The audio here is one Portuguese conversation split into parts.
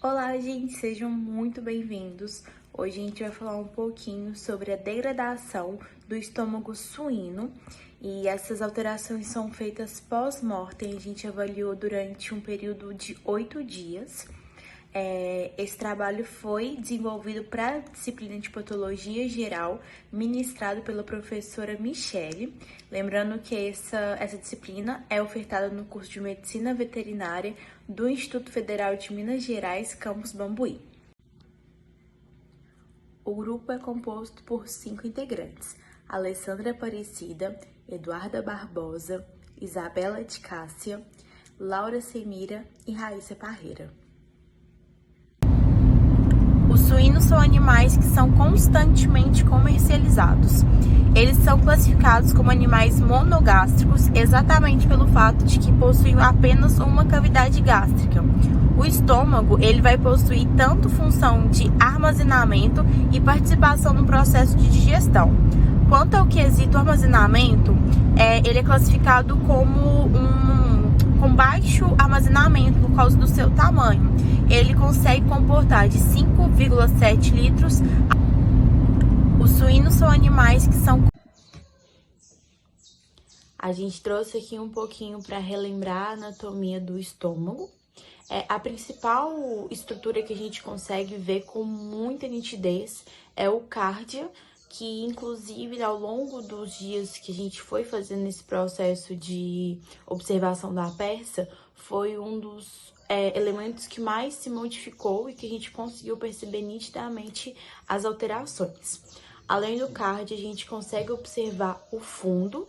Olá, gente, sejam muito bem-vindos. Hoje a gente vai falar um pouquinho sobre a degradação do estômago suíno e essas alterações são feitas pós-mortem. A gente avaliou durante um período de 8 dias. Esse trabalho foi desenvolvido para a disciplina de patologia geral, ministrado pela professora Michele. Lembrando que essa disciplina é ofertada no curso de Medicina Veterinária do Instituto Federal de Minas Gerais, campus Bambuí. O grupo é composto por 5 integrantes: Alessandra Aparecida, Eduarda Barbosa, Isabela de Cássia, Laura Semira e Raíssa Parreira. Os suínos são animais que são constantemente comercializados. Eles são classificados como animais monogástricos exatamente pelo fato de que possuem apenas uma cavidade gástrica. O estômago ele vai possuir tanto função de armazenamento e participação no processo de digestão. Quanto ao quesito armazenamento, ele é classificado como com baixo armazenamento por causa do seu tamanho. Ele consegue comportar de 5,7 litros. Os suínos são animais que são... A gente trouxe aqui um pouquinho para relembrar a anatomia do estômago. A principal estrutura que a gente consegue ver com muita nitidez é o cárdia, que inclusive ao longo dos dias que a gente foi fazendo esse processo de observação da peça, foi um dos elementos que mais se modificou e que a gente conseguiu perceber nitidamente as alterações. Além do cárdio, a gente consegue observar o fundo,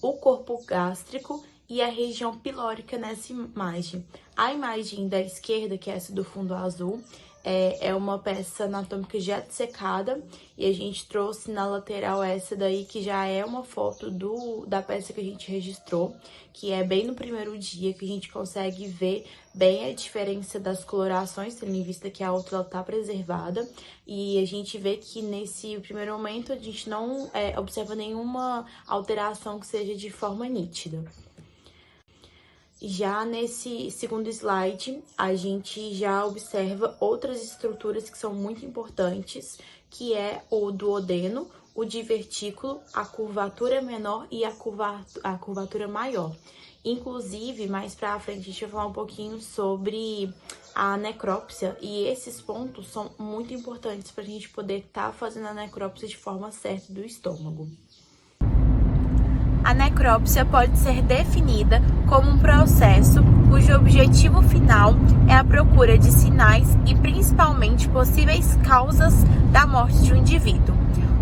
o corpo gástrico e a região pilórica nessa imagem. A imagem da esquerda, que é essa do fundo azul, é uma peça anatômica já dissecada, e a gente trouxe na lateral essa daí, que já é uma foto da peça que a gente registrou, que é bem no primeiro dia, que a gente consegue ver bem a diferença das colorações, tendo em vista que a outra está preservada, e a gente vê que nesse primeiro momento a gente não observa nenhuma alteração que seja de forma nítida. Já nesse segundo slide, a gente já observa outras estruturas que são muito importantes, que é o duodeno, o divertículo, a curvatura menor e a curvatura maior. Inclusive, mais pra frente, a gente vai falar um pouquinho sobre a necrópsia, e esses pontos são muito importantes para a gente poder estar fazendo a necrópsia de forma certa do estômago. A necrópsia pode ser definida como um processo cujo objetivo final é a procura de sinais e principalmente possíveis causas da morte de um indivíduo.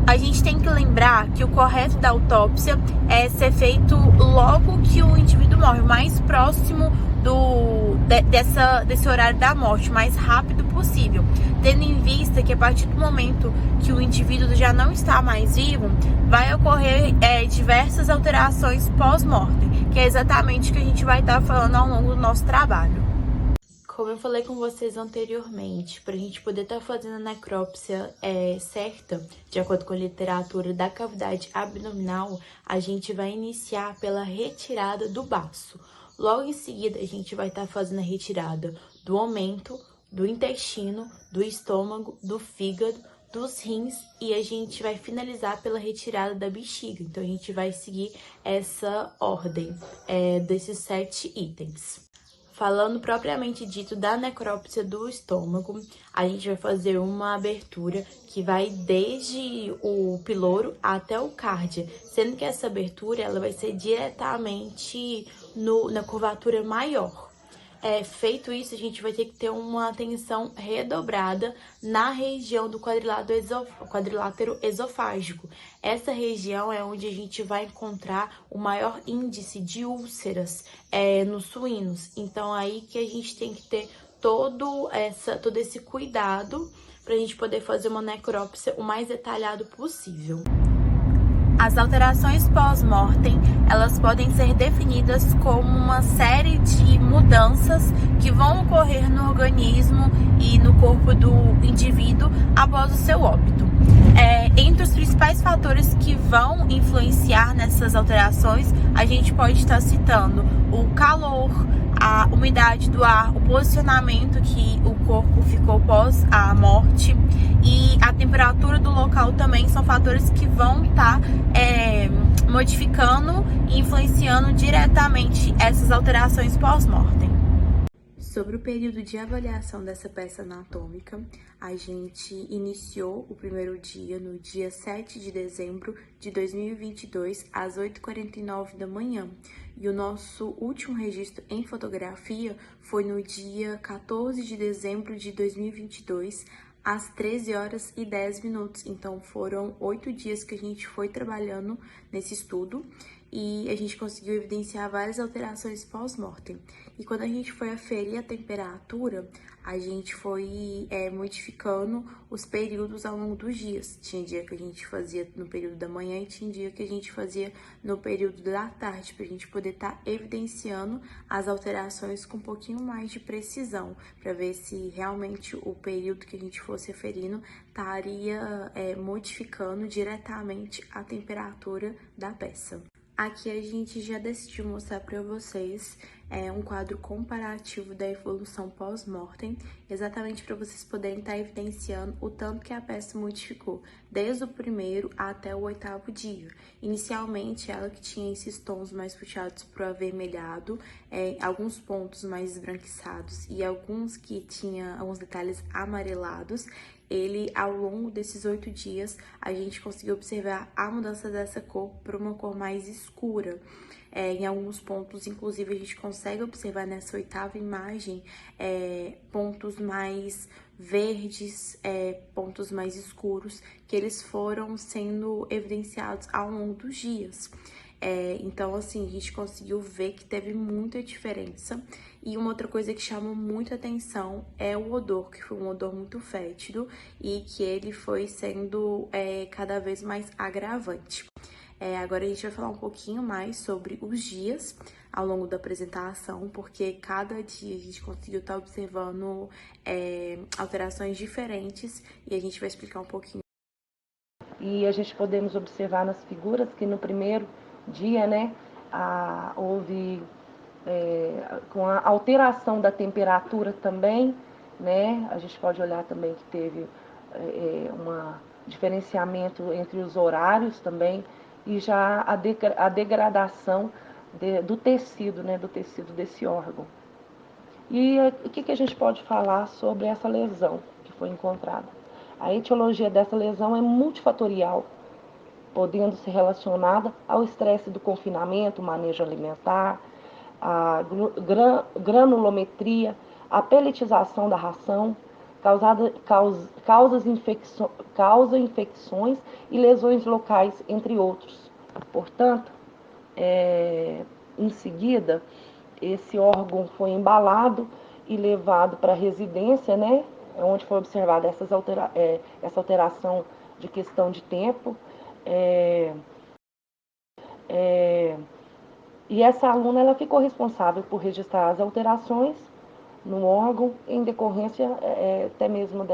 A gente tem que lembrar que o correto da autópsia é ser feito logo que o indivíduo morre, o mais próximo desse horário da morte, o mais rápido possível, tendo em vista que a partir do momento que o indivíduo já não está mais vivo, vai ocorrer diversas alterações pós-mortem, que é exatamente o que a gente vai estar falando ao longo do nosso trabalho. Como eu falei com vocês anteriormente, para a gente poder estar fazendo a necrópsia certa, de acordo com a literatura da cavidade abdominal, a gente vai iniciar pela retirada do baço. Logo em seguida, a gente vai estar fazendo a retirada do ombento, do intestino, do estômago, do fígado, dos rins, e a gente vai finalizar pela retirada da bexiga. Então, a gente vai seguir essa ordem desses 7 itens. Falando propriamente dito da necrópsia do estômago, a gente vai fazer uma abertura que vai desde o piloro até o cárdia, sendo que essa abertura ela vai ser diretamente na curvatura maior. Feito isso, a gente vai ter que ter uma atenção redobrada na região do quadrilátero esofágico. Essa região é onde a gente vai encontrar o maior índice de úlceras nos suínos. Então, aí que a gente tem que ter todo esse cuidado para a gente poder fazer uma necrópsia o mais detalhado possível. As alterações pós-mortem, elas podem ser definidas como uma série de mudanças que vão ocorrer no organismo e no corpo do indivíduo após o seu óbito. Entre os principais fatores que vão influenciar nessas alterações, a gente pode estar citando o calor, a umidade do ar, o posicionamento que o corpo ficou pós a morte, e a temperatura do local também são fatores que vão estar modificando e influenciando diretamente essas alterações pós-mortem. Sobre o período de avaliação dessa peça anatômica, a gente iniciou o primeiro dia no dia 7 de dezembro de 2022, às 8h49 da manhã. E o nosso último registro em fotografia foi no dia 14 de dezembro de 2022, às 13h10. Então, foram 8 dias que a gente foi trabalhando nesse estudo e a gente conseguiu evidenciar várias alterações pós-mortem. E quando a gente foi aferir a temperatura, a gente foi modificando os períodos ao longo dos dias. Tinha dia que a gente fazia no período da manhã e tinha dia que a gente fazia no período da tarde, para a gente poder estar evidenciando as alterações com um pouquinho mais de precisão, para ver se realmente o período que a gente fosse aferindo estaria modificando diretamente a temperatura da peça. Aqui a gente já decidiu mostrar para vocês um quadro comparativo da evolução pós-mortem, exatamente para vocês poderem estar evidenciando o tanto que a peça modificou, desde o primeiro até o 8º dia. Inicialmente, ela que tinha esses tons mais puxados para o avermelhado, alguns pontos mais esbranquiçados e alguns que tinha alguns detalhes amarelados, ele, ao longo desses 8 dias, a gente conseguiu observar a mudança dessa cor para uma cor mais escura. Em alguns pontos, inclusive, a gente consegue observar nessa 8ª imagem pontos mais verdes, pontos mais escuros, que eles foram sendo evidenciados ao longo dos dias. Então, assim, a gente conseguiu ver que teve muita diferença. E uma outra coisa que chama muito atenção é o odor, que foi um odor muito fétido e que ele foi sendo cada vez mais agravante. Agora a gente vai falar um pouquinho mais sobre os dias ao longo da apresentação, porque cada dia a gente conseguiu estar observando alterações diferentes e a gente vai explicar um pouquinho. E a gente podemos observar nas figuras que no primeiro dia, né, houve com a alteração da temperatura também, né, a gente pode olhar também que teve um diferenciamento entre os horários também, e já a degradação do tecido, né, do tecido desse órgão. E o que a gente pode falar sobre essa lesão que foi encontrada? A etiologia dessa lesão é multifatorial, podendo ser relacionada ao estresse do confinamento, manejo alimentar, a granulometria, a pelletização da ração, causa infecções e lesões locais, entre outros. Portanto, em seguida, esse órgão foi embalado e levado para a residência, né, onde foi observada essa alteração de questão de tempo. E essa aluna ela ficou responsável por registrar as alterações no órgão em decorrência até mesmo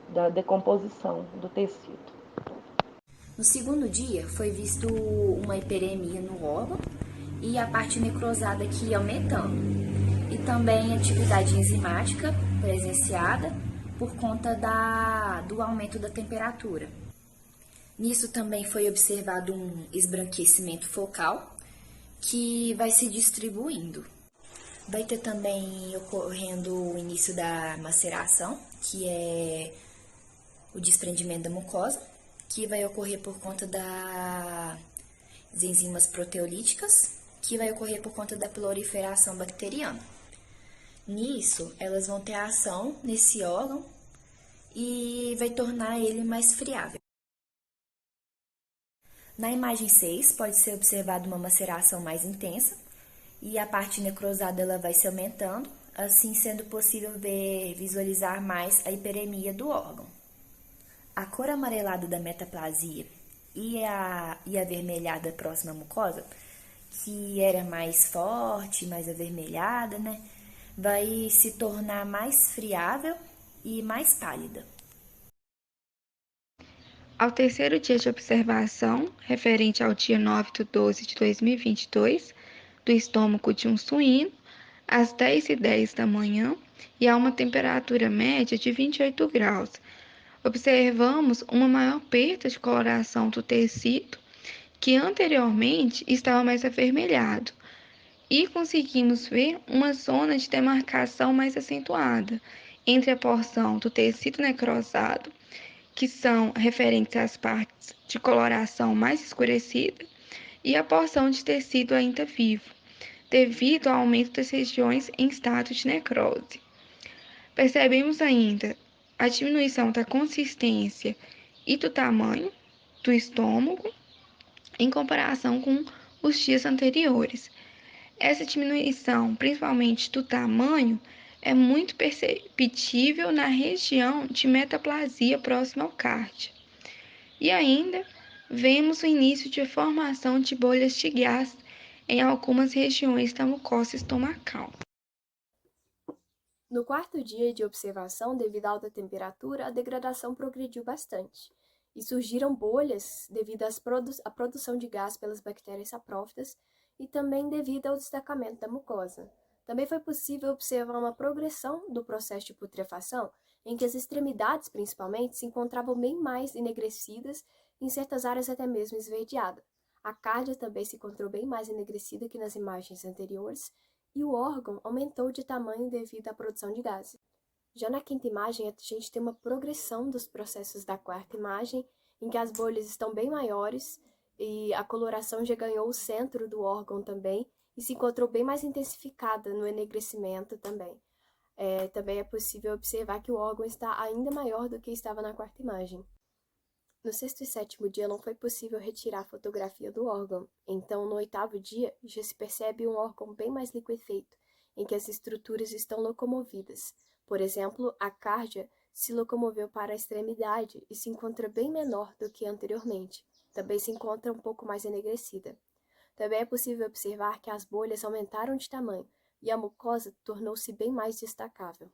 da decomposição do tecido. No segundo dia, foi visto uma hiperemia no órgão e a parte necrosada aqui aumentando. E também atividade enzimática presenciada por conta do aumento da temperatura. Nisso também foi observado um esbranquecimento focal, que vai se distribuindo. Vai ter também ocorrendo o início da maceração, que é o desprendimento da mucosa, que vai ocorrer por conta das enzimas proteolíticas, que vai ocorrer por conta da proliferação bacteriana. Nisso, elas vão ter ação nesse órgão e vai tornar ele mais friável. Na imagem 6, pode ser observada uma maceração mais intensa e a parte necrosada ela vai se aumentando, assim sendo possível visualizar mais a hiperemia do órgão. A cor amarelada da metaplasia e a avermelhada próxima à mucosa, que era mais forte, mais avermelhada, né, vai se tornar mais friável e mais pálida. Ao terceiro dia de observação, referente ao dia 9/12 de 2022, do estômago de um suíno, às 10h10 da manhã, e a uma temperatura média de 28 graus. Observamos uma maior perda de coloração do tecido, que anteriormente estava mais avermelhado, e conseguimos ver uma zona de demarcação mais acentuada entre a porção do tecido necrosado, que são referentes às partes de coloração mais escurecida, e a porção de tecido ainda vivo, devido ao aumento das regiões em estado de necrose. Percebemos ainda a diminuição da consistência e do tamanho do estômago em comparação com os dias anteriores. Essa diminuição, principalmente do tamanho, é muito perceptível na região de metaplasia próxima ao cárdia. E ainda vemos o início de formação de bolhas de gás em algumas regiões da mucosa estomacal. No quarto dia de observação, devido à alta temperatura, a degradação progrediu bastante e surgiram bolhas devido à produção de gás pelas bactérias saprófitas e também devido ao destacamento da mucosa. Também foi possível observar uma progressão do processo de putrefação, em que as extremidades, principalmente, se encontravam bem mais enegrecidas, em certas áreas até mesmo esverdeada. A cárdia também se encontrou bem mais enegrecida que nas imagens anteriores, e o órgão aumentou de tamanho devido à produção de gases. Já na quinta imagem, a gente tem uma progressão dos processos da quarta imagem, em que as bolhas estão bem maiores, e a coloração já ganhou o centro do órgão também, e se encontrou bem mais intensificada no enegrecimento também. Também é possível observar que o órgão está ainda maior do que estava na quarta imagem. No sexto e sétimo dia não foi possível retirar a fotografia do órgão, então no oitavo dia já se percebe um órgão bem mais liquefeito, em que as estruturas estão locomovidas. Por exemplo, a cárdia se locomoveu para a extremidade e se encontra bem menor do que anteriormente. Também se encontra um pouco mais enegrecida. Também é possível observar que as bolhas aumentaram de tamanho e a mucosa tornou-se bem mais destacável.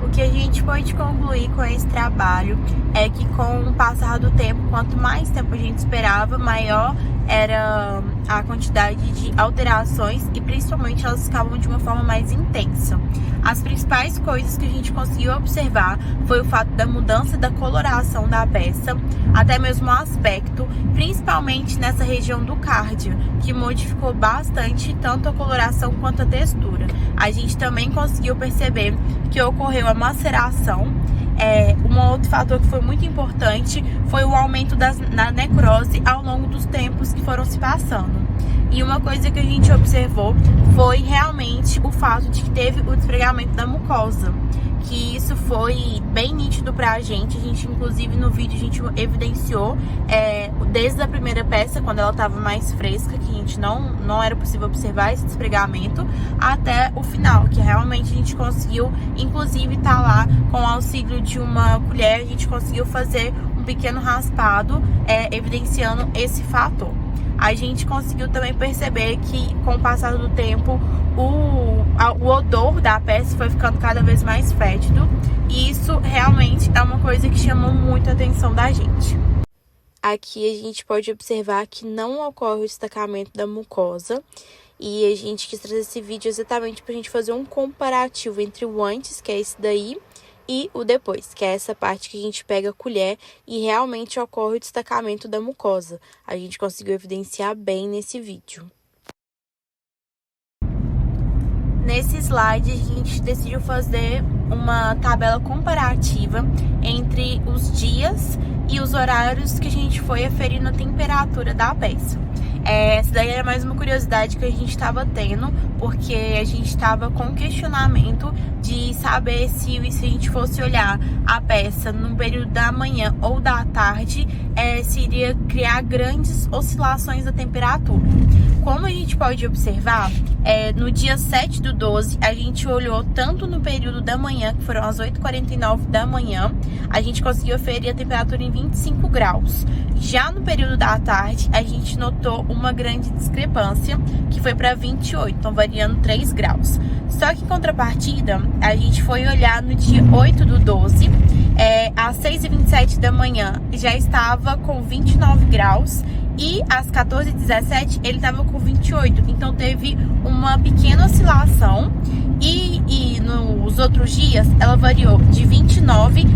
O que a gente pode concluir com esse trabalho é que com o passar do tempo, quanto mais tempo a gente esperava, maior era a quantidade de alterações e principalmente elas ficavam de uma forma mais intensa. As principais coisas que a gente conseguiu observar foi o fato da mudança da coloração da peça, até mesmo o aspecto, principalmente nessa região do cárdio, que modificou bastante tanto a coloração quanto a textura. A gente também conseguiu perceber que ocorreu a maceração. Um outro fator que foi muito importante foi o aumento da necrose ao longo dos tempos que foram se passando. E uma coisa que a gente observou foi realmente o fato de que teve o despregamento da mucosa, que isso foi bem nítido pra gente. A gente, inclusive, no vídeo a gente evidenciou desde a primeira peça, quando ela estava mais fresca, que a gente não era possível observar esse despregamento, até o final, que realmente a gente conseguiu, inclusive tá lá com o auxílio de uma colher, a gente conseguiu fazer um pequeno raspado, evidenciando esse fator. A gente conseguiu também perceber que, com o passar do tempo, o odor da peça foi ficando cada vez mais fétido. E isso realmente é uma coisa que chamou muito a atenção da gente. Aqui a gente pode observar que não ocorre o destacamento da mucosa. E a gente quis trazer esse vídeo exatamente para a gente fazer um comparativo entre o antes, que é esse daí, e o depois, que é essa parte que a gente pega a colher e realmente ocorre o destacamento da mucosa. A gente conseguiu evidenciar bem nesse vídeo. Nesse slide, a gente decidiu fazer uma tabela comparativa entre os dias e os horários que a gente foi aferindo a temperatura da peça. Essa daí era mais uma curiosidade que a gente estava tendo, porque a gente estava com questionamento de saber se a gente fosse olhar a peça no período da manhã ou da tarde, se iria criar grandes oscilações da temperatura. Como a gente pode observar, no dia 7/12, a gente olhou tanto no período da manhã, que foram as 8h49 da manhã, a gente conseguiu aferir a temperatura em 25 graus. Já no período da tarde, a gente notou uma grande discrepância, que foi para 28, então variando 3 graus. Só que em contrapartida, a gente foi olhar no dia 8/12, às 6h27 da manhã já estava com 29 graus, e às 14h17 ele estava com 28, então teve uma pequena oscilação. E os outros dias, ela variou de 29,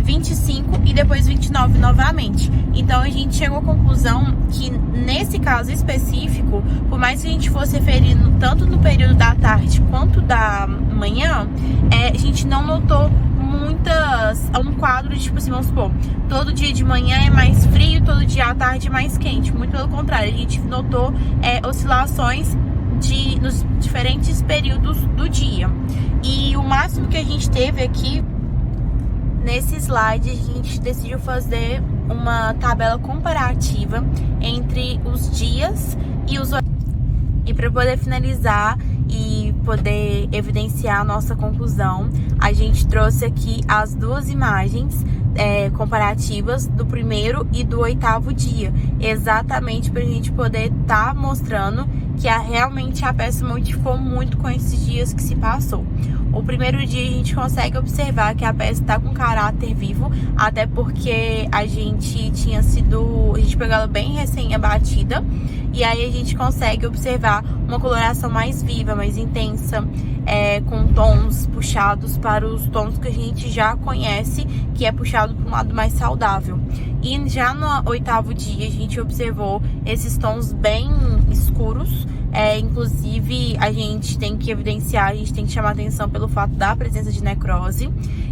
25 e depois 29 novamente. Então a gente chegou à conclusão que nesse caso específico, por mais que a gente fosse referindo tanto no período da tarde quanto da manhã, a gente não notou um quadro de, tipo assim, vamos supor, todo dia de manhã é mais frio, todo dia à tarde é mais quente. Muito pelo contrário, a gente notou oscilações nos diferentes períodos do dia. E o máximo que a gente teve aqui, nesse slide, a gente decidiu fazer uma tabela comparativa entre os dias e os horários. E para poder finalizar e poder evidenciar a nossa conclusão, a gente trouxe aqui as duas imagens comparativas do primeiro e do 8º dia, exatamente para a gente poder estar mostrando que realmente a peça modificou muito com esses dias que se passou. O primeiro dia a gente consegue observar que a peça está com caráter vivo, até porque a gente pegou ela bem recém-abatida, e aí a gente consegue observar uma coloração mais viva, mais intensa, com tons puxados para os tons que a gente já conhece, que é puxado para um lado mais saudável. E já no 8º dia a gente observou esses tons bem escuros. Inclusive a gente tem que evidenciar, a gente tem que chamar atenção pelo fato da presença de necrose.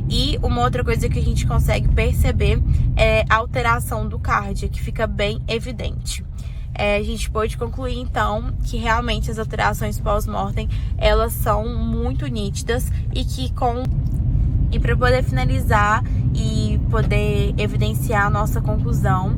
E uma outra coisa que a gente consegue perceber é a alteração do cardia, que fica bem evidente. A gente pode concluir então que realmente as alterações pós-mortem, elas são muito nítidas e para poder finalizar e poder evidenciar a nossa conclusão,